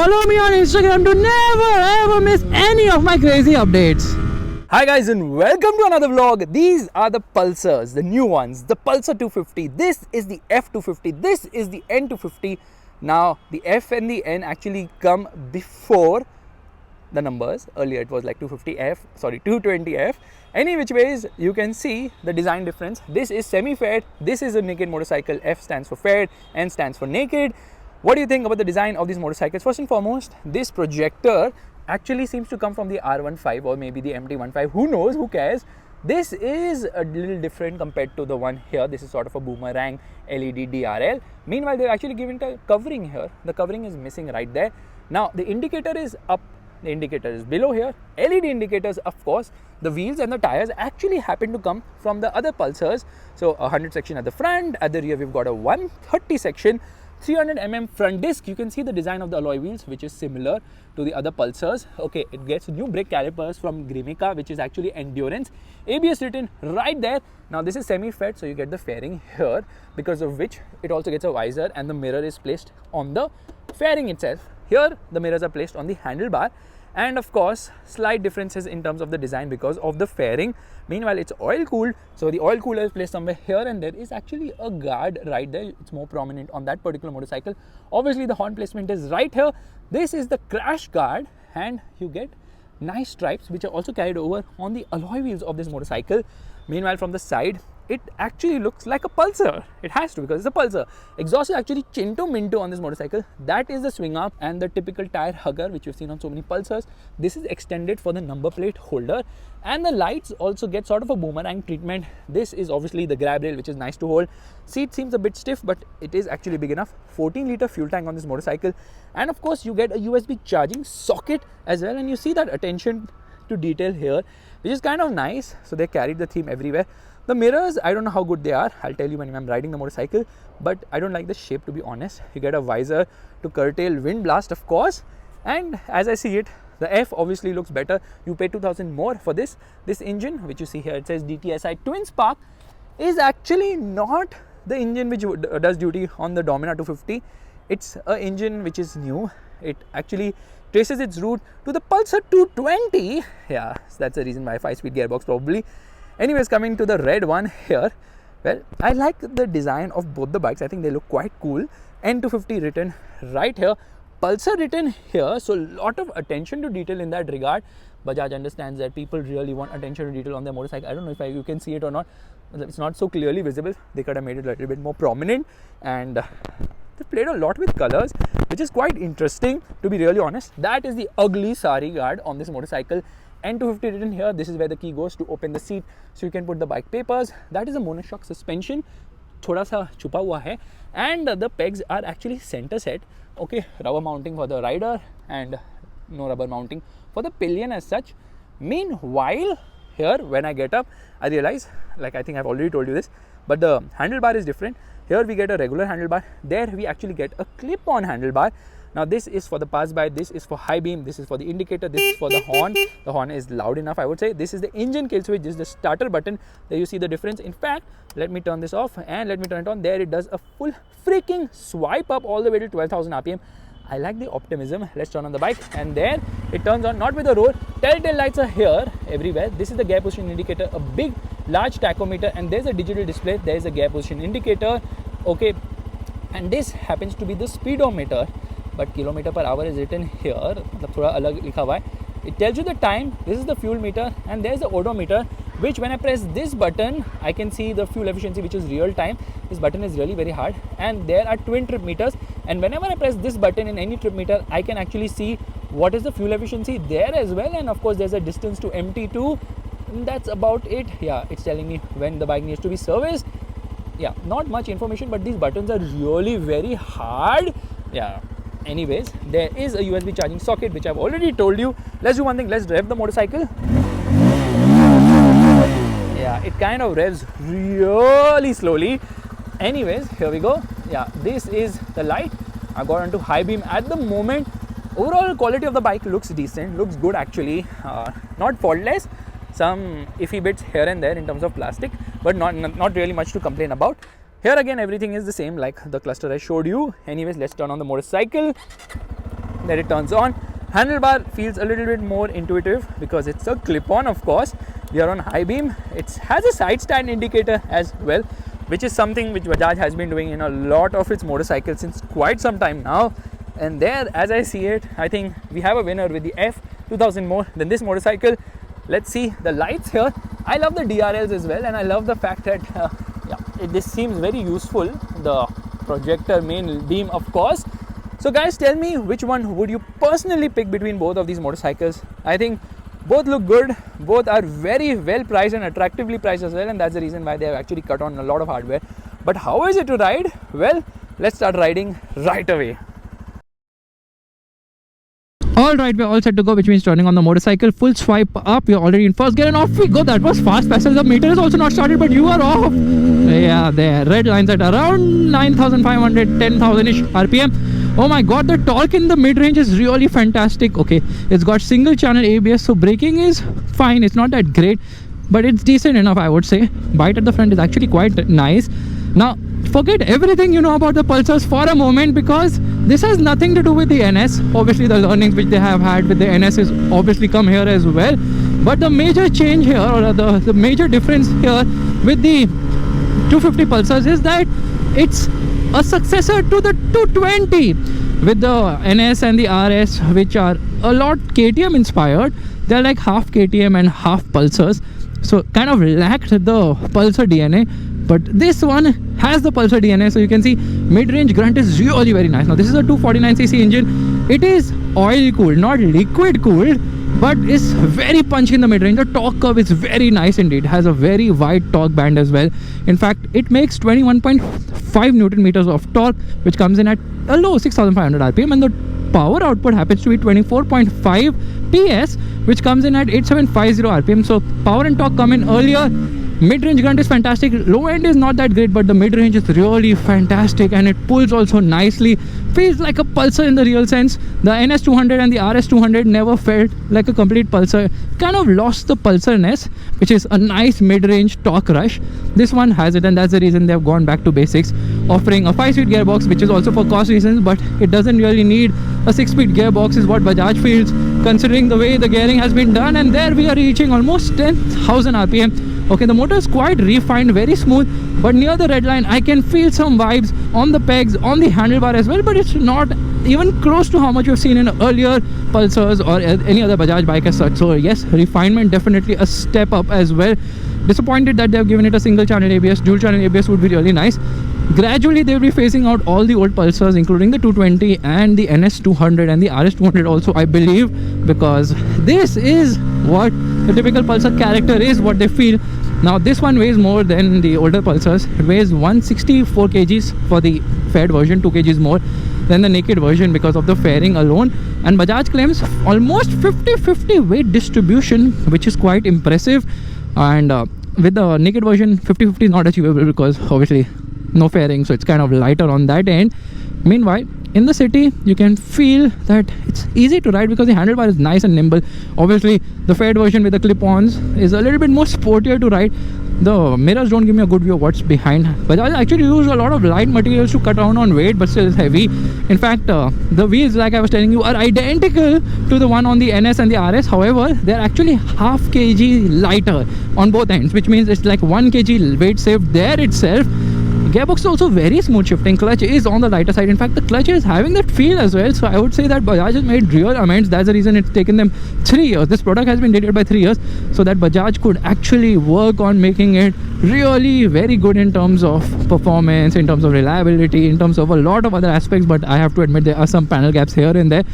follow me on Instagram to never ever miss any of my crazy updates. Hi guys and welcome to another vlog. These are the Pulsars, the new ones, the Pulsar 250. This is the F250, this is the N250. Now the F and the N actually come before the numbers. Earlier it was like 220F. Any which ways, you can see the design difference. This is semi-faired, this is a naked motorcycle. F stands for faired, N stands for naked. What do you think about the design of these motorcycles? First and foremost, this projector actually seems to come from the R15 or maybe the MT15. Who knows, who cares? This is a little different compared to the one here. This is sort of a boomerang LED DRL. Meanwhile, they're actually given a covering here. The covering is missing right there. Now, the indicator is up. The indicator is below here. LED indicators, of course. The wheels and the tires actually happen to come from the other Pulsars. So, a 100 section at the front. At the rear, we've got a 130 section. 300mm front disc. You can see the design of the alloy wheels, which is similar to the other Pulsars. Okay, it gets new brake calipers from Grimica, which is actually endurance. ABS written right there. Now this is semi-faired, so you get the fairing here, because of which it also gets a visor and the mirror is placed on the fairing itself. Here the mirrors are placed on the handlebar, and of course slight differences in terms of the design because of the fairing. Meanwhile, it's oil cooled, so the oil cooler is placed somewhere here, and there is actually a guard right there. It's more prominent on that particular motorcycle. Obviously the horn placement is right here. This is the crash guard, and you get nice stripes which are also carried over on the alloy wheels of this motorcycle. Meanwhile, from the side, it actually looks like a Pulsar. It has to, because it's a Pulsar. Exhaust is actually Chinto Minto on this motorcycle. That is the swing arm and the typical tire hugger which you've seen on so many Pulsars. This is extended for the number plate holder, and the lights also get sort of a boomerang treatment. This is obviously the grab rail, which is nice to hold. Seat seems a bit stiff, but it is actually big enough. 14-liter fuel tank on this motorcycle, and of course you get a USB charging socket as well, and you see that attention to detail here, which is kind of nice. So they carried the theme everywhere. The mirrors, I don't know how good they are. I'll tell you when I'm riding the motorcycle, but I don't like the shape, to be honest. You get a visor to curtail wind blast, of course, and as I see it, the F obviously looks better. You pay 2,000 more for this. This engine, which you see here, it says DTSI Twin Spark, is actually not the engine which does duty on the Dominar 250. It's an engine which is new. It actually traces its route to the Pulsar 220. Yeah, so that's the reason why 5-speed gearbox probably. Anyways, coming to the red one here, well, I like the design of both the bikes. I think they look quite cool. N250 written right here, Pulsar written here, so a lot of attention to detail in that regard. Bajaj understands that people really want attention to detail on their motorcycle. I don't know if you can see it or not. It's not so clearly visible. They could have made it a little bit more prominent, and they played a lot with colors, which is quite interesting, to be really honest. That is the ugly sari guard on this motorcycle. N250 written here. This is where the key goes to open the seat, so you can put the bike papers. That is a monoshock suspension, thoda sa chupa hua hai, and the pegs are actually center set. Okay, rubber mounting for the rider and no rubber mounting for the pillion as such. Meanwhile, here when I get up, I realize, like I think I've already told you this, but the handlebar is different. Here we get a regular handlebar. There we actually get a clip-on handlebar. Now this is for the pass-by, this is for high beam, this is for the indicator, this is for the horn. The horn is loud enough, I would say. This is the engine kill switch, this is the starter button. There you see the difference. In fact, let me turn this off and let me turn it on. There it does a full freaking swipe up all the way to 12,000 RPM. I like the optimism. Let's turn on the bike, and there it turns on, not with a roar. Telltale lights are here everywhere. This is the gear position indicator, a big large tachometer, and there's a digital display. There is a gear position indicator. Okay, and this happens to be the speedometer, but kilometer per hour is written here. Thoda alag likha hua hai. It tells you the time. This is the fuel meter, and there's the odometer, which when I press this button, I can see the fuel efficiency, which is real time. This button is really very hard, and there are twin trip meters, and whenever I press this button in any trip meter, I can actually see what is the fuel efficiency there as well. And of course there's a distance to MT2, and that's about it. Yeah, it's telling me when the bike needs to be serviced. Yeah, not much information, but these buttons are really very hard. Yeah, anyways, there is a USB charging socket, which I've already told you. Let's do one thing, let's rev the motorcycle. Yeah, it kind of revs really slowly. Anyways, here we go. Yeah, this is the light. I got onto high beam at the moment. Overall quality of the bike looks decent, looks good actually. Not faultless. Some iffy bits here and there in terms of plastic, but not really much to complain about. Here again everything is the same like the cluster I showed you. Anyways, let's turn on the motorcycle. that it turns on. Handlebar feels a little bit more intuitive because it's a clip-on, of course. We are on high beam. It has a side stand indicator as well, which is something which Bajaj has been doing in a lot of its motorcycles since quite some time now. And there, as I see it, I think we have a winner with the F2000 more than this motorcycle. Let's see the lights here. I love the DRLs as well, and I love the fact that this seems very useful. The projector main beam, of course. So guys, tell me, which one would you personally pick between both of these motorcycles? I think both look good. Both are very well priced and attractively priced as well, and that's the reason why they have actually cut on a lot of hardware. But how is it to ride? Well, let's start riding right away. Alright, we're all set to go, which means turning on the motorcycle, full swipe up, we're already in first gear and off we go. That was fast. Passenger meter is also not started, but you are off. Yeah, there, red lines at around 9,500, 10,000-ish RPM. Oh my god, the torque in the mid-range is really fantastic. Okay, it's got single channel ABS, so braking is fine. It's not that great, but it's decent enough, I would say. Bite at the front is actually quite nice. Now, forget everything you know about the Pulsars for a moment, because this has nothing to do with the NS. Obviously, the learnings which they have had with the NS is obviously come here as well. But the major change here, or the major difference here with the 250 Pulsars is that it's a successor to the 220. With the NS and the RS, which are a lot KTM inspired, they're like half KTM and half Pulsars. So kind of lacked the Pulsar DNA. But this one has the Pulsar DNA, so you can see mid-range grunt is really very nice. Now this is a 249cc engine. It is oil cooled, not liquid cooled, but it's very punchy in the mid-range. The torque curve is very nice indeed. It has a very wide torque band as well. In fact, it makes 21.5 Newton meters of torque, which comes in at a low 6,500 RPM, and the power output happens to be 24.5 PS, which comes in at 8750 RPM. So power and torque come in earlier. Mid-range grunt is fantastic. Low end is not that great, but the mid-range is really fantastic, and it pulls also nicely. Feels like a Pulsar in the real sense. The NS200 and the RS200 never felt like a complete Pulsar. Kind of lost the Pulsarness, which is a nice mid-range torque rush. This one has it, and that's the reason they have gone back to basics, offering a 5-speed gearbox, which is also for cost reasons, but it doesn't really need a 6-speed gearbox is what Bajaj feels, considering the way the gearing has been done. And there we are reaching almost 10,000 RPM. Okay, the motor is quite refined, very smooth, but near the red line I can feel some vibes on the pegs, on the handlebar as well, but it's not even close to how much you've seen in earlier Pulsars or any other Bajaj bike as such. So yes, refinement definitely a step up as well. Disappointed that they have given it a single channel ABS. Dual channel ABS would be really nice. Gradually they will be phasing out all the old Pulsars, including the 220 and the NS200 and the RS200 also, I believe, because this is what the typical Pulsar character is, what they feel. Now this one weighs more than the older Pulsars. It weighs 164 kgs for the faired version, 2 kgs more than the naked version because of the fairing alone. And Bajaj claims almost 50-50 weight distribution, which is quite impressive. And with the naked version, 50-50 is not achievable because obviously no fairing, so it's kind of lighter on that end. Meanwhile, in the city you can feel that it's easy to ride because the handlebar is nice and nimble. Obviously the faired version with the clip-ons is a little bit more sportier to ride. The mirrors don't give me a good view of what's behind, but I actually use a lot of light materials to cut down on weight, but still it's heavy. In fact, the wheels, like I was telling you, are identical to the one on the NS and the RS. However, they're actually half kg lighter on both ends, which means it's like 1 kg weight saved there itself. Gearbox is also very smooth shifting. Clutch is on the lighter side. In fact, the clutch is having that feel as well. So I would say that Bajaj has made real amends. That's the reason it's taken them 3 years. This product has been dated by 3 years, so that Bajaj could actually work on making it really very good in terms of performance, in terms of reliability, in terms of a lot of other aspects. But I have to admit there are some panel gaps here and there.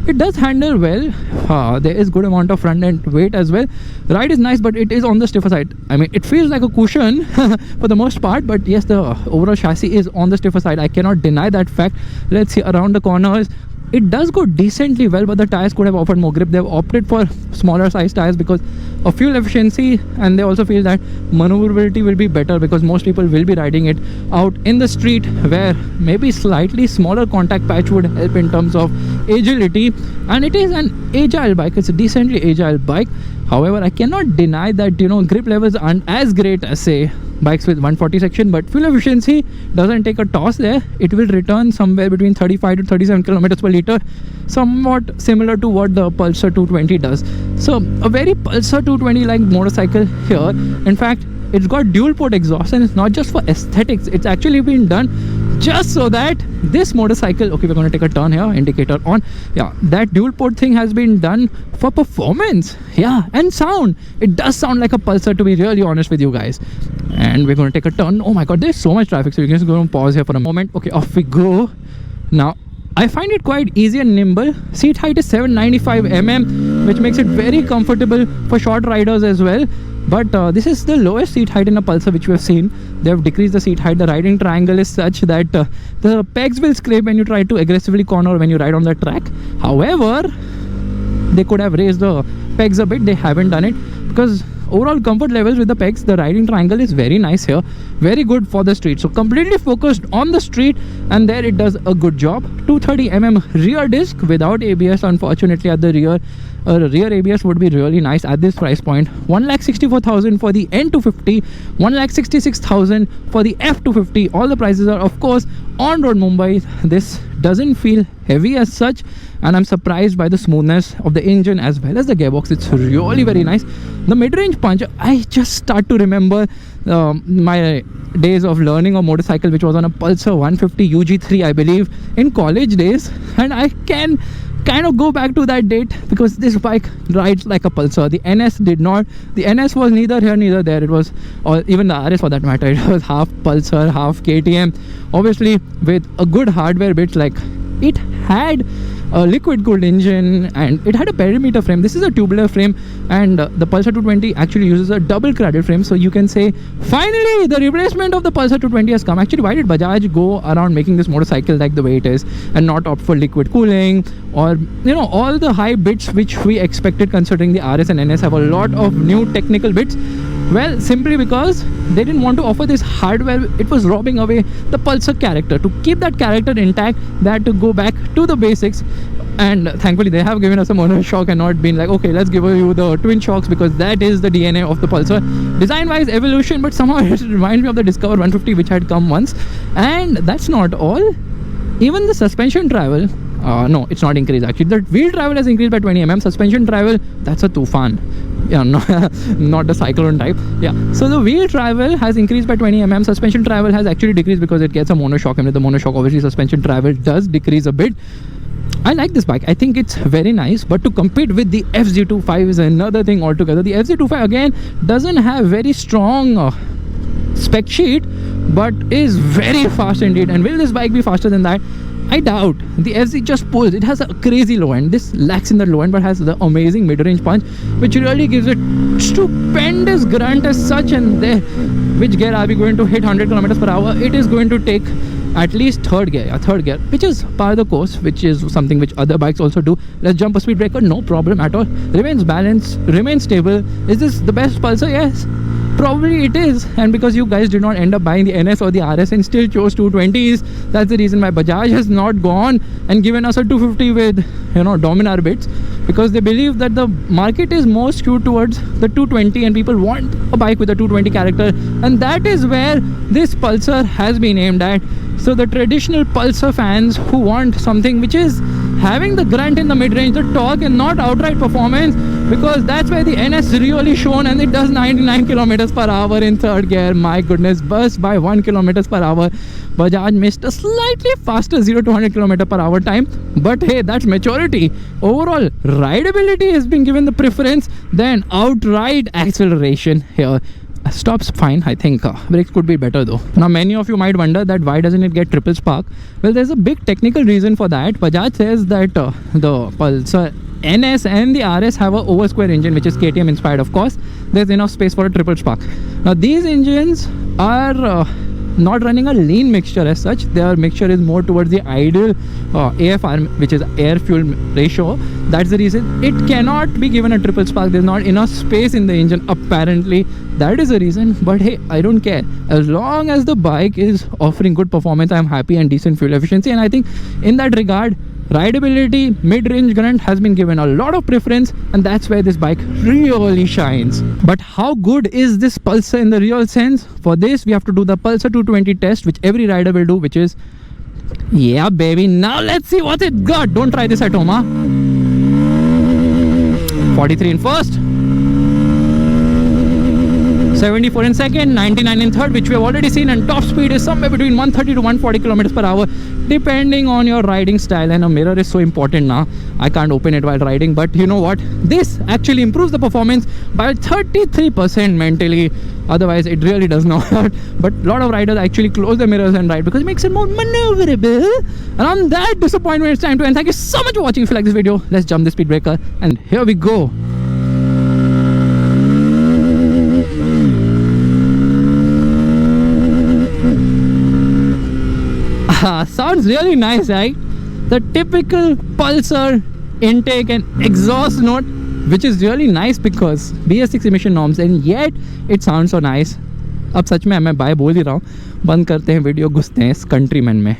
It does handle well. There is good amount of front end weight as well. The ride is nice, but it is on the stiffer side. I mean, it feels like a cushion for the most part, but yes, the overall chassis is on the stiffer side. I cannot deny that fact. Let's see around the corners. It does go decently well, but the tires could have offered more grip. They've opted for smaller size tires because of fuel efficiency, and they also feel that maneuverability will be better because most people will be riding it out in the street, where maybe slightly smaller contact patch would help in terms of agility. And it is an agile bike. It's a decently agile bike. However, I cannot deny that, you know, grip levels aren't as great as, say, bikes with 140 section, but fuel efficiency doesn't take a toss there. It will return somewhere between 35 to 37 kilometers per liter, somewhat similar to what the Pulsar 220 does. So a very Pulsar 220 like motorcycle here. In fact, it's got dual port exhaust, and it's not just for aesthetics. It's actually been done just so that this motorcycle, okay, we're going to take a turn here, indicator on, yeah, that dual port thing has been done for performance, yeah, and sound. It does sound like a Pulsar, to be really honest with you guys. And we're going to take a turn. Oh my god, there's so much traffic, so we're just going to pause here for a moment. Okay, off we go. Now I find it quite easy and nimble. Seat height is 795 mm, which makes it very comfortable for short riders as well. But this is the lowest seat height in a Pulsar which we have seen. They have decreased the seat height. The riding triangle is such that the pegs will scrape when you try to aggressively corner when you ride on the track. However, they could have raised the pegs a bit. They haven't done it because overall comfort levels with the pegs, the riding triangle is very nice here, very good for the street. So completely focused on the street, and there it does a good job. 230 mm rear disc without ABS, unfortunately, at the rear. Rear ABS would be really nice at this price point. 1,64,000 for the N250, 1,66,000 for the F250. All the prices are, of course, on road Mumbai. This doesn't feel heavy as such, and I'm surprised by the smoothness of the engine as well as the gearbox. It's really very nice. The mid-range punch, I just start to remember my days of learning a motorcycle, which was on a Pulsar 150 UG3, I believe, in college days, and I can kind of go back to that date because this bike rides like a Pulsar. The NS did not. The NS was neither here neither there. It was, or even the RS for that matter, it was half Pulsar, half KTM, obviously with a good hardware bit. Like, it had a liquid cooled engine and it had a perimeter frame. This is a tubular frame, and the Pulsar 220 actually uses a double cradle frame. So you can say finally the replacement of the Pulsar 220 has come. Actually, why did Bajaj go around making this motorcycle like the way it is and not opt for liquid cooling or, you know, all the high bits which we expected, considering the RS and NS have a lot of new technical bits? Well, simply because they didn't want to offer this hardware. It was robbing away the Pulsar character. To keep that character intact, they had to go back to the basics. And thankfully, they have given us a monoshock and not been like, okay, let's give you the twin shocks, because that is the DNA of the Pulsar. Design-wise, evolution, but somehow it reminds me of the Discover 150, which had come once. And that's not all. Even the suspension travel, no, it's not increased actually. The wheel travel has increased by 20 mm. Suspension travel, that's a Tufan. Yeah, no, not the Cyclone type. Yeah, so the wheel travel has increased by 20 mm. Suspension travel has actually decreased because it gets a monoshock, and with the monoshock, obviously suspension travel does decrease a bit. I like this bike. I think it's very nice, but to compete with the FZ25 is another thing altogether. The FZ25 again doesn't have very strong spec sheet, but is very fast indeed. And will this bike be faster than that? I doubt. The FZ just pulls. It has a crazy low end. This lacks in the low end, but has the amazing mid-range punch, which really gives it stupendous grunt as such. And there, which gear are we going to hit 100 kilometers per hour? It is going to take at least third gear, which is par of the course, which is something which other bikes also do. Let's jump a speed breaker, no problem at all. Remains balanced, remains stable. Is this the best Pulsar? Yes, probably it is. And because you guys did not end up buying the NS or the RS and still chose 220s, that's the reason why Bajaj has not gone and given us a 250 with, you know, Dominar bits, because they believe that the market is more skewed towards the 220 and people want a bike with a 220 character, and that is where this Pulsar has been aimed at. So the traditional Pulsar fans who want something which is having the grunt in the mid-range, the torque, and not outright performance, because that's where the NS really shown, and it does 99 kilometers per hour in third gear. My goodness, burst by 1 kilometers per hour. Bajaj missed a slightly faster 0 to 100 kilometer per hour time, but hey, that's maturity. Overall rideability has been given the preference than outright acceleration here. Stops fine, I think. Brakes could be better though. Now many of you might wonder that why doesn't it get triple spark? Well, there's a big technical reason for that. Bajaj says that the Pulsar NS and the RS have a oversquare engine, which is KTM inspired, of course. There's enough space for a triple spark. Now these engines are not running a lean mixture as such. Their mixture is more towards the ideal AFR, which is air fuel ratio. That's the reason it cannot be given a triple spark. There's not enough space in the engine apparently. That is the reason. But hey, I don't care. As long as the bike is offering good performance, I'm happy, and decent fuel efficiency. And I think in that regard, Rideability, mid-range grunt has been given a lot of preference, and that's where this bike really shines. But how good is this Pulsar in the real sense? For this, we have to do the Pulsar 220 test, which every rider will do, which is, yeah baby, now let's see what it got. Don't try this at home, huh? 43 in first, 74 in second, 99 in third, which we have already seen, and top speed is somewhere between 130 to 140 kilometers per hour, depending on your riding style. And a mirror is so important now. I can't open it while riding, but you know what? This actually improves the performance by 33% mentally. Otherwise, it really does not. But a lot of riders actually close the mirrors and ride because it makes it more maneuverable. And on that disappointment, it's time to end. Thank you so much for watching. If you like this video, let's jump the speed breaker, and here we go. Sounds really nice, right? The typical Pulsar intake and exhaust note, which is really nice because BS6 emission norms, and yet it sounds so nice. अब सच में मैं bye बोल ही रहा हूँ. बंद करते हैं video, घुसते हैं इस कंट्रीमैन में.